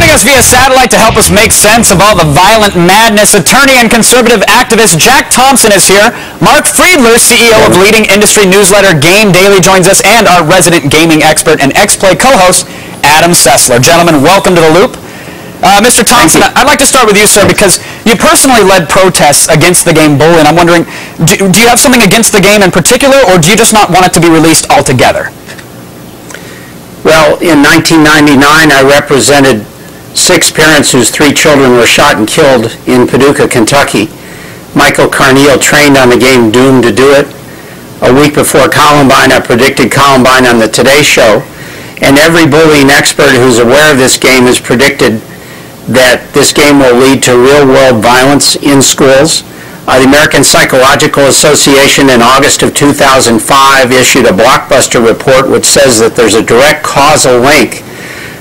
Joining us via satellite to help us make sense of all the violent madness, attorney and conservative activist Jack Thompson is here. Mark Friedler, CEO of leading industry newsletter Game Daily, joins us, and our resident gaming expert and X-Play co-host, Adam Sessler. Gentlemen, welcome to The Loop. Mr. Thompson, I'd like to start with you, sir, because you personally led protests against the game Bully, and I'm wondering, do you have something against the game in particular, or do you just not want it to be released altogether? Well, in 1999, I represented 6 parents whose 3 children were shot and killed in Paducah, Kentucky. Michael Carneal trained on the game, doomed to do it. A week before Columbine, I predicted Columbine on the Today Show, and every bullying expert who's aware of this game has predicted that this game will lead to real-world violence in schools. The American Psychological Association in August of 2005 issued a blockbuster report which says that there's a direct causal link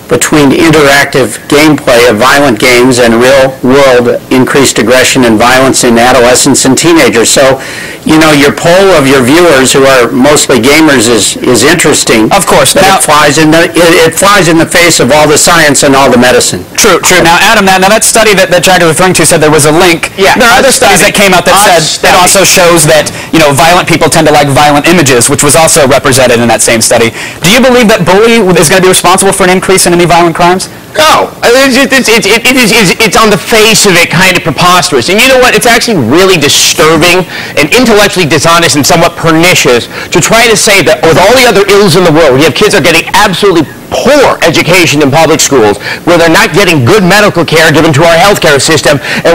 between interactive gameplay of violent games and real-world increased aggression and violence in adolescents and teenagers. So, you know, your poll of your viewers, who are mostly gamers, is interesting. Of course. But it flies in the face of all the science and all the medicine. True. Now, Adam, now that study that Jack was referring to said there was a link. Yeah. There are other studies that came out that said that also shows that, you know, violent people tend to like violent images, which was also represented in that same study. Do you believe that Bully is going to be responsible for an increase in any violent crimes? No. It's on the face of it kind of preposterous. And you know what? It's actually really disturbing and intellectually dishonest and somewhat pernicious to try to say that with all the other ills in the world, you have kids that are getting absolutely poor education in public schools, where they're not getting good medical care given to our healthcare system, and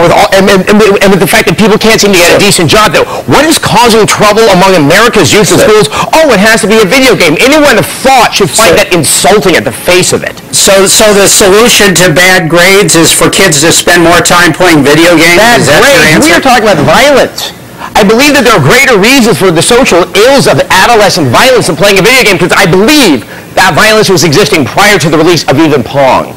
with the fact that people can't seem to get a decent job. Though, what is causing trouble among America's youth in schools? Oh, it has to be a video game. Anyone of thought should find that insulting at the face of it. So the solution to bad grades is for kids to spend more time playing video games? Bad grades? We are talking about violence. I believe that there are greater reasons for the social ills of adolescent violence than playing a video game, because I believe that violence was existing prior to the release of even Pong.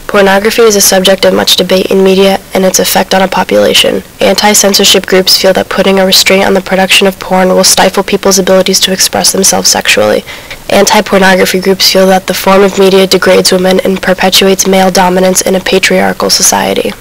Pornography is a subject of much debate in media and its effect on a population. Anti-censorship groups feel that putting a restraint on the production of porn will stifle people's abilities to express themselves sexually. Anti-pornography groups feel that the form of media degrades women and perpetuates male dominance in a patriarchal society.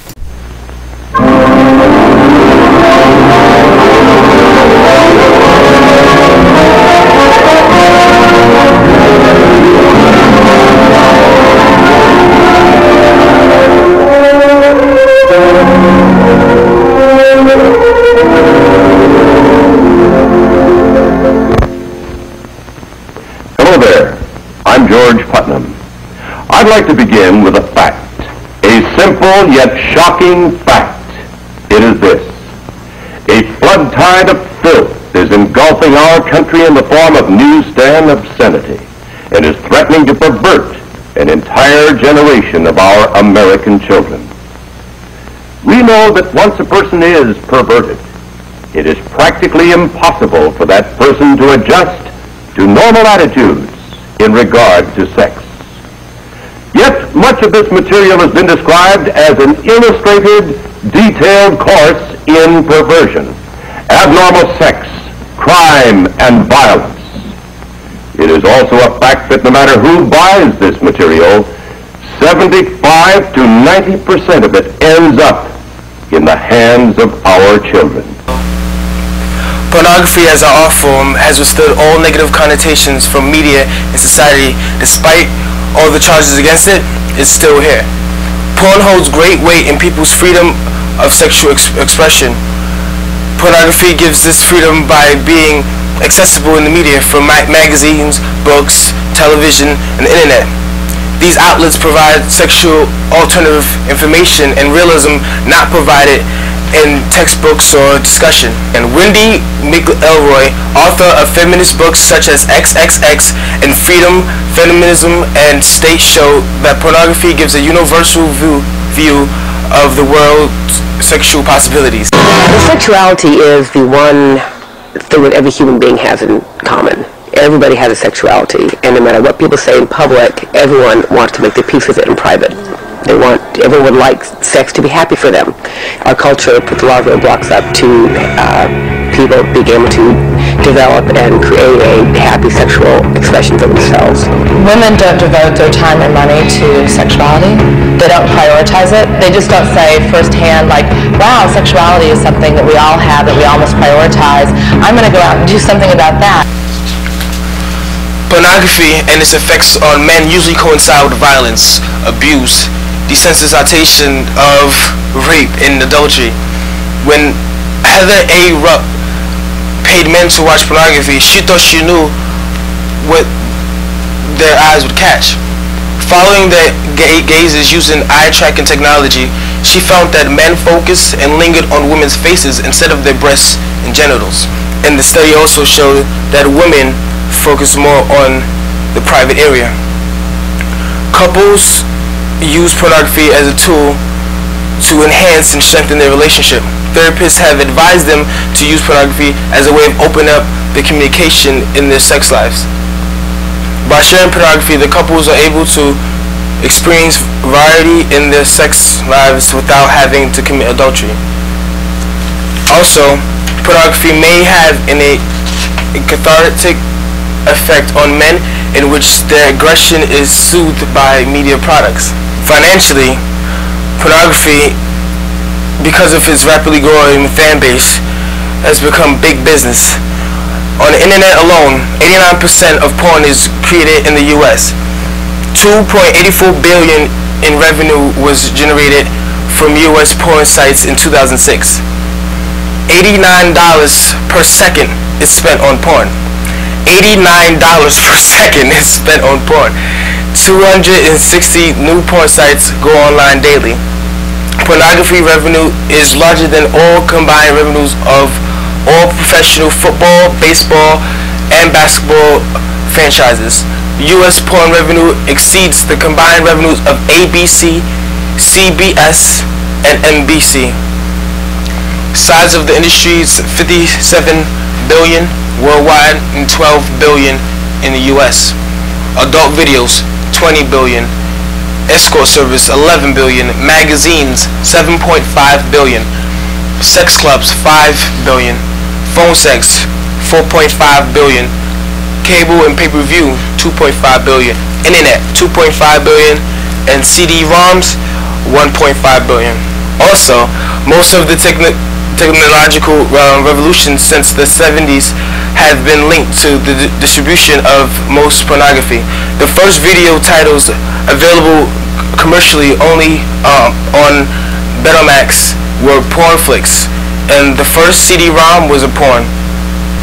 I'd like to begin with a fact, a simple yet shocking fact. It is this: a flood tide of filth is engulfing our country in the form of newsstand obscenity and is threatening to pervert an entire generation of our American children. We know that once a person is perverted, it is practically impossible for that person to adjust to normal attitudes in regard to sex. Yet, much of this material has been described as an illustrated, detailed course in perversion, abnormal sex, crime, and violence. It is also a fact that no matter who buys this material, 75 to 90% of it ends up in the hands of our children. Pornography as an art form has withstood all negative connotations from media and society. Despite all the charges against it, it's still here. Porn holds great weight in people's freedom of sexual expression. Pornography gives this freedom by being accessible in the media, from magazines, books, television, and the internet. These outlets provide sexual alternative information and realism not provided in textbooks or discussion. And Wendy McElroy, author of feminist books such as XXX and Freedom, Feminism, and State, show that pornography gives a universal view of the world's sexual possibilities. Sexuality is the one thing that every human being has in common. Everybody has a sexuality, and no matter what people say in public, everyone wants to make their peace with it in private. Everyone likes sex to be happy for them. Our culture puts a lot of roadblocks up to people being able to develop and create a happy sexual expression for themselves. Women don't devote their time and money to sexuality. They don't prioritize it. They just don't say firsthand, like, wow, sexuality is something that we all have, that we all must prioritize. I'm going to go out and do something about that. Pornography and its effects on men usually coincide with violence, abuse, desensitization of rape and adultery. When Heather A. Rupp paid men to watch pornography, she thought she knew what their eyes would catch. Following the gazes using eye tracking technology, she found that men focused and lingered on women's faces instead of their breasts and genitals. And the study also showed that women focus more on the private area. Couples use pornography as a tool to enhance and strengthen their relationship. Therapists have advised them to use pornography as a way of opening up the communication in their sex lives. By sharing pornography, the couples are able to experience variety in their sex lives without having to commit adultery. Also, pornography may have a cathartic effect on men in which their aggression is soothed by media products. Financially, pornography, because of its rapidly growing fan base, has become big business. On the internet alone, 89% of porn is created in the US. $2.84 billion in revenue was generated from US porn sites in 2006. $89 per second is spent on porn. $89 per second is spent on porn. 260 new porn sites go online daily. Pornography revenue is larger than all combined revenues of all professional football, baseball, and basketball franchises. U.S. porn revenue exceeds the combined revenues of ABC, CBS, and NBC. Size of the industry is $57 billion worldwide and $12 billion in the U.S. Adult videos, $20 billion. Escort service, $11 billion. Magazines, $7.5 billion. Sex clubs, $5 billion. Phone sex, $4.5 billion. Cable and pay-per-view, $2.5 billion. Internet, $2.5 billion. And CD-ROMs, $1.5 billion. Also, most of the technological revolutions since the 70s have been linked to the distribution of most pornography. The first video titles available commercially only on Betamax were porn flicks, and the first CD-ROM was a porn.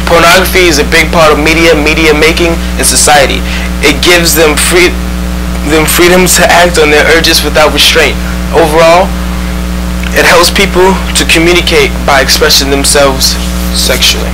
Pornography is a big part of media making in society. It gives them freedom to act on their urges without restraint. Overall, it helps people to communicate by expressing themselves sexually.